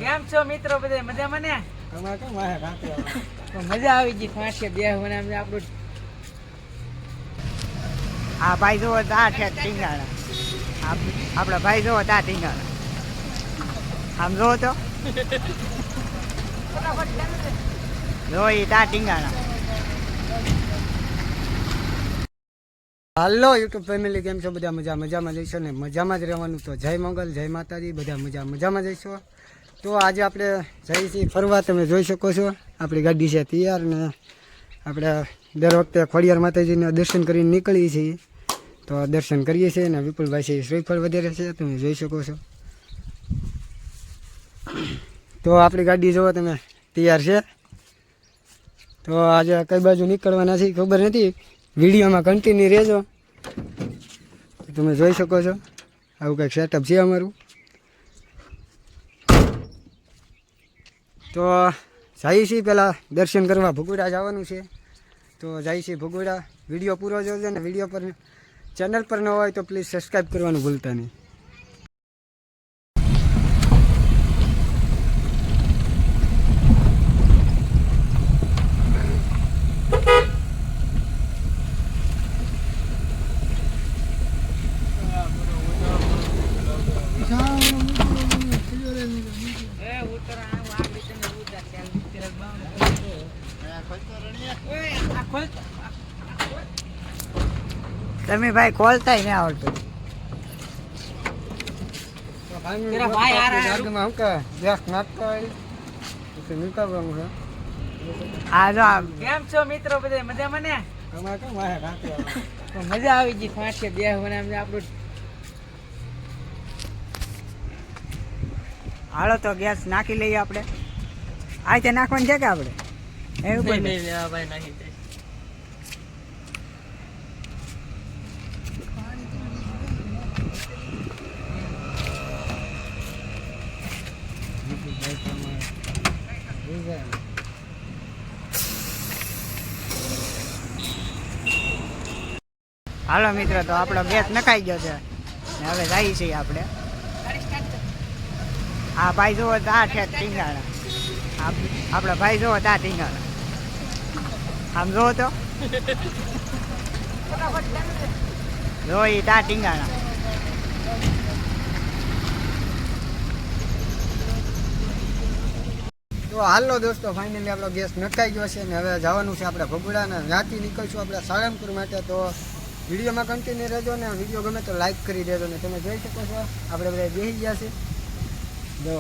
કેમ છો મિત્રો? બધા મજામાં ને? મજા આવી ગઈ ફાંસે બે આપણું. હા ભાઈ જોવો તા છે ટીંગાણા. આપડા ભાઈ જોવો તા ટીંગાણા. આમ જોવો તો જો એ તા ટીંગાણા. હાલો યુટ્યુબ ફેમિલી, કેમ છો? બધા મજામાં જઈશો ને? મજામાં જ રહેવાનું. તો જય મંગલ, જય માતાજી, બધા મજામાં જઈશો. તો આજે આપણે જઈએ છીએ ફરવા. તમે જોઈ શકો છો આપણી ગાડી છે તૈયાર ને આપણે દર વખતે ખોડિયાર માતાજીના દર્શન કરીને નીકળીએ છીએ. તો દર્શન કરીએ છીએ ને વિપુલભાઈ છે શ્રીફળ વધારે છે, તમે જોઈ શકો છો. તો આપણી ગાડી જોવો તમે તૈયાર છે. તો આજે કઈ બાજુ નીકળવાના છે ખબર નથી, વિડીયોમાં કન્ટિન્યુ રહેજો. તમે જોઈ શકો છો આવું કંઈક સેટઅપ છે અમારું. તો જઈએ છીએ પહેલાં દર્શન કરવા ભગોડા જવાનું છે. તો જઈએ છીએ ભગોડા. વિડીયો પૂરો જોજો ને વિડીયો પર ચેનલ પર ન હોય તો પ્લીઝ સબસ્ક્રાઈબ કરવાનું ભૂલતા નહીં. તમે ભાઈ ખોલતા નહીં આવડતું. કેમ છો મિત્રો? બધા મજામાં ને? મજા આવી ગઈ ફાંસે બે આપણું. હાલો તો ગેસ નાખી લઈએ આપણે. આ તે નાખવાનું છે કે આપણે એવું કોઈ નાખી દે. હાલો મિત્રો, તો આપણો ગેસ નખાઈ ગયો છે ને હવે જઈએ છીએ આપણે. હા ભાઈ જોવો તા છે ટીંગાણા. આપણા ભાઈ જોવો તા ટીંગાણા. આમ જોવો તો જો એ તા ટીંગાણા. તો હાલો દોસ્તો, ફાઇનલી આપણો ગેસ નખાઈ ગયો છે ને હવે જવાનું છે આપણે ભગોડા ને ત્યાંથી નીકળશું આપણે સાળંગપુર માટે. તો વિડીયોમાં કન્ટિન્યુ રહેજો ને વિડીયો ગમે તો લાઈક કરી દેજો ને. તમે જોઈ શકો છો આપણે બધા બેસી ગયા છે. જો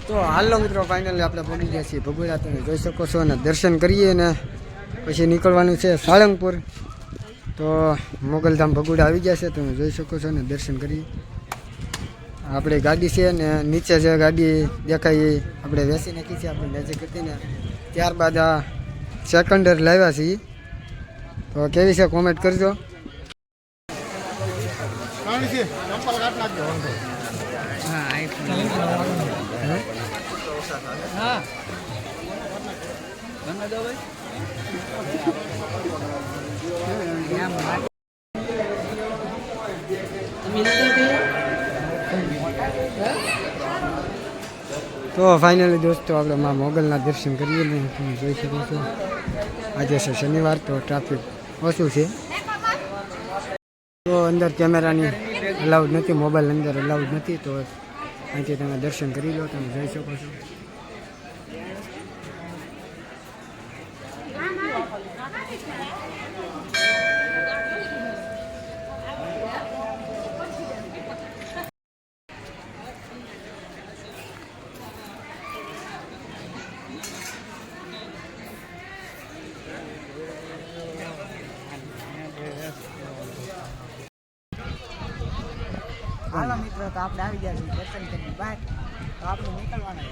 તો હાલો મિત્રો, ફાઇનલી આપણે પહોંચી ગયા છીએ ભગોડા. તમે જોઈ શકો છો અને દર્શન કરીએ ને પછી નીકળવાનું છે સાળંગપુર. તો મોગલધામ ભગોડા આવી ગયા છે, તમે જોઈ શકો છો ને દર્શન કરીએ. આપણી ગાડી છે ને નીચે જે ગાડી દેખાય એ આપણે વેચી નાખી છે આપણે નજીક હતી ને. ત્યારબાદ આ સેકન્ડર લાવ્યા છીએ. તો કેવી છે કોમેન્ટ કરજો. હા તો ફાઇનલી દોસ્તો આપણે માં મોગલના દર્શન કરીએ ને. તમે જોઈ શકો છો આજે છે શનિવાર, તો ટ્રાફિક ઓછું છે. તો અંદર કેમેરાની અલાઉડ નથી, મોબાઈલ અંદર અલાઉડ નથી. તો અહીંથી તમે દર્શન કરી લો. તમે જોઈ શકો છો રાખવાનું. મિત્રો તો આપણે આવી ગયા છીએ દર્શન કરીને બહાર તો આપણે નીકળવાના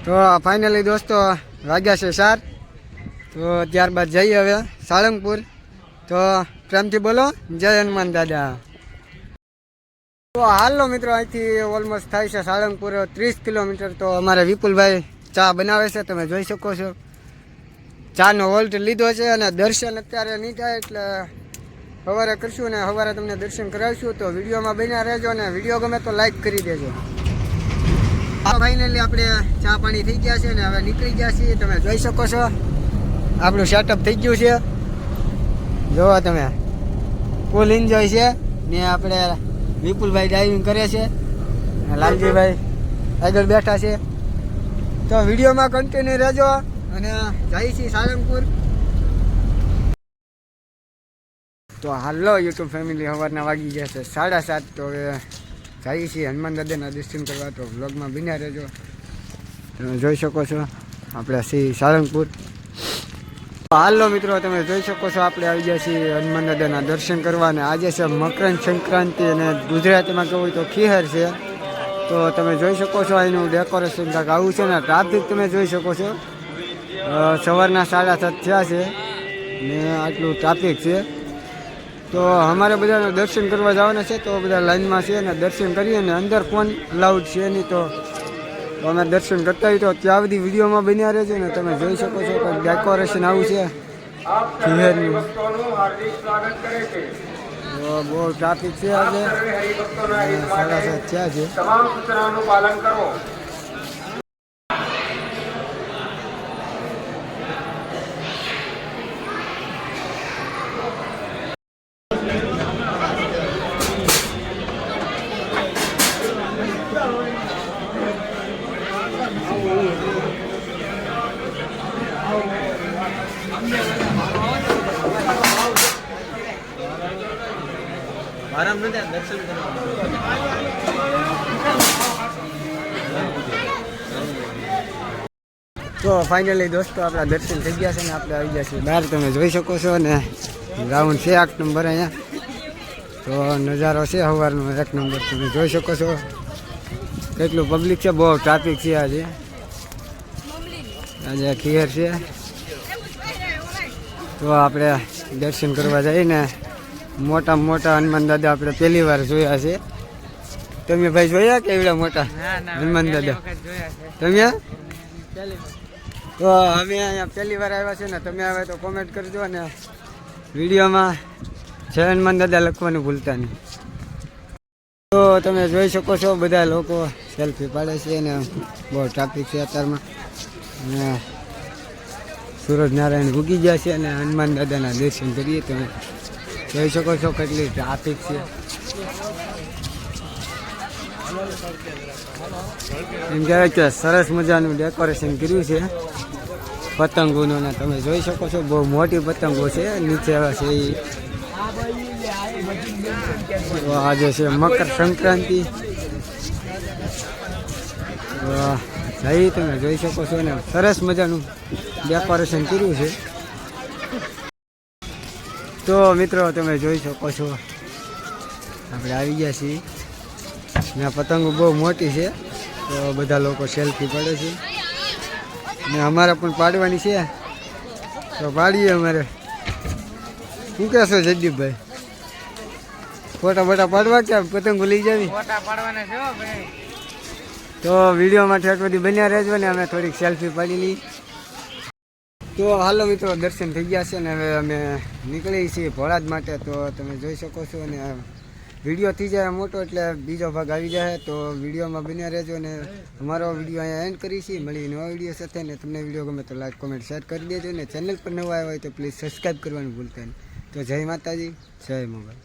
તો ફાઇનલી દોસ્તો વાગ્યા છે 4. તો ત્યારબાદ જઈએ હવે સાળંગપુર. તો પ્રેમથી બોલો જય હનુમાન દાદા. તો હાલો મિત્રો, અહીંથી ઓલમોસ્ટ થાય છે સાળંગપુર 30 કિલોમીટર. તો અમારે વિપુલભાઈ ચા બનાવે છે, તમે જોઈ શકો છો. ચાનો વોલ્ટ લીધો છે અને દર્શન અત્યારે નહીં થાય એટલે સવારે કરશું ને સવારે તમને દર્શન કરાવીશું. તો વિડીયોમાં બન્યા રહેજો ને વિડીયો ગમે તો લાઈક કરી દેજો. ફાઇનલી આપણે ચા પાણી થઈ ગયા છે ને હવે નીકળી ગયા છીએ. તમે જોઈ શકો છો આપણું સેટઅપ થઈ ગયું છે. જોવો તમે, ફૂલ એન્જોય છે ને. આપણે વિપુલભાઈ ડ્રાઇવિંગ કરે છે, લાલજીભાઈ આગળ બેઠા છે. તો વિડીયોમાં કન્ટિન્યુ રહેજો અને જઈએ છીએ સાળંગપુર. તો હાલો યુટ્યુબ ફેમિલી, સવારના વાગી ગયા છે 7:30. તો હવે જઈએ છીએ હનુમાન દાદાના દર્શન કરવા. તો વ્લોગમાં બન્યા રહેજો. તમે જોઈ શકો છો આપણે છીએ સાળંગપુર. હાલો મિત્રો, તમે જોઈ શકો છો આપણે આવી ગયા છીએ હનુમાન દાદાના દર્શન કરવા. અને આજે છે મકર સંક્રાંતિ અને ગુજરાતીમાં કહેવું તો ખીહર છે. તો તમે જોઈ શકો છો અહીંનું ડેકોરેશન કાંઈક આવું છે ને. ટ્રાફિક તમે જોઈ શકો છો, સવારના 7:30 થયા છે ને આટલું ટ્રાફિક છે. તો અમારે બધાને દર્શન કરવા જવાના છે. તો બધા લાઈનમાં છે ને દર્શન કરીએ ને અંદર ફોન અલાઉડ છે નહીં. તો અમે દર્શન કરતા હોય તો ત્યાં બધી વિડીયોમાં બન્યા રહેજો ને. તમે જોઈ શકો છો કે ડેકોરેશન આવું છે ખીહરનું. તો બહુ ટ્રાફિક છે આજે, 7:30 થયા છે. તો ફાઇનલી દોસ્તો આપણા દર્શન થઈ ગયા છે ને આપણે આવી ગયા છીએ બહાર. તમે જોઈ શકો છો ને ગ્રાઉન્ડ છે 8 નંબર અહીંયા. તો નજારો છે સવારનો 1 નંબર. તમે જોઈ શકો છો કેટલું પબ્લિક છે, બહુ ટ્રાફિક છે આજે ખીહર છે. તો આપણે દર્શન કરવા જઈને મોટામાં મોટા હનુમાન દાદા આપણે પહેલી વાર જોયા છે. તમે ભાઈ જોયા કે એવડા મોટા હનુમાન દાદા તમે? તો અમે અહીંયા પહેલી વાર આવ્યા છે ને. તમે આવે તો કોમેન્ટ કરજો અને વિડીયોમાં જય હનુમાન દાદા લખવાનું ભૂલતા નહીં. તો તમે જોઈ શકો છો બધા લોકો સેલ્ફી પાડે છે અને બહુ ટ્રાફિક છે અત્યારમાં. અને સૂરજ નારાયણ ઉગી ગયા છે અને હનુમાન દાદાના દર્શન કરીએ. તમે જોઈ શકો છો કેટલી ટ્રાફિક છે. એમ કહેવાય કે સરસ મજાનું ડેકોરેશન કર્યું છે પતંગોનું. ને તમે જોઈ શકો છો બહુ મોટી પતંગો છે નીચે આવે છે એ. આજે છે મકર સંક્રાંતિ. જઈ તમે જોઈ શકો છો ને સરસ મજાનું ડેકોરેશન કર્યું છે. તો મિત્રો તમે જોઈ શકો છો આપણે આવી ગયા છીએ ને પતંગો બહુ મોટી છે. તો બધા લોકો સેલ્ફી પડે છે ને અમારે પણ પાડવાની છે. તો પાડીએ અમારે. શું કહેશો જયદીપભાઈ? ફોટા બોટા પાડવા કે પતંગો લઈ જાવી? ફોટા પાડવાના છે ભાઈ. તો વિડીયોમાં ઠેઠ બધી બન્યા રહેજો ને અમે થોડીક સેલ્ફી પાડી લઈ. તો હાલો મિત્રો, દર્શન થઈ ગયા છે ને હવે અમે નીકળીએ છીએ ભોળાજ માટે. તો તમે જોઈ શકો છો અને વિડીયો થઈ જાય મોટો એટલે બીજો ભાગ આવી જાય. તો વિડીયોમાં બન્યા રહેજો ને અમારો વિડીયો અહીંયા એન્ડ કરી છીએ. મળી નવા વિડીયો સાથે ને તમને વિડીયો ગમે તો લાઈક કોમેન્ટ શેર કરી દેજો ને ચેનલ પર નવા આવ્યા હોય તો પ્લીઝ સબસ્ક્રાઈબ કરવાનું ભૂલતા નહીં. તો જય માતાજી, જય મોગલ.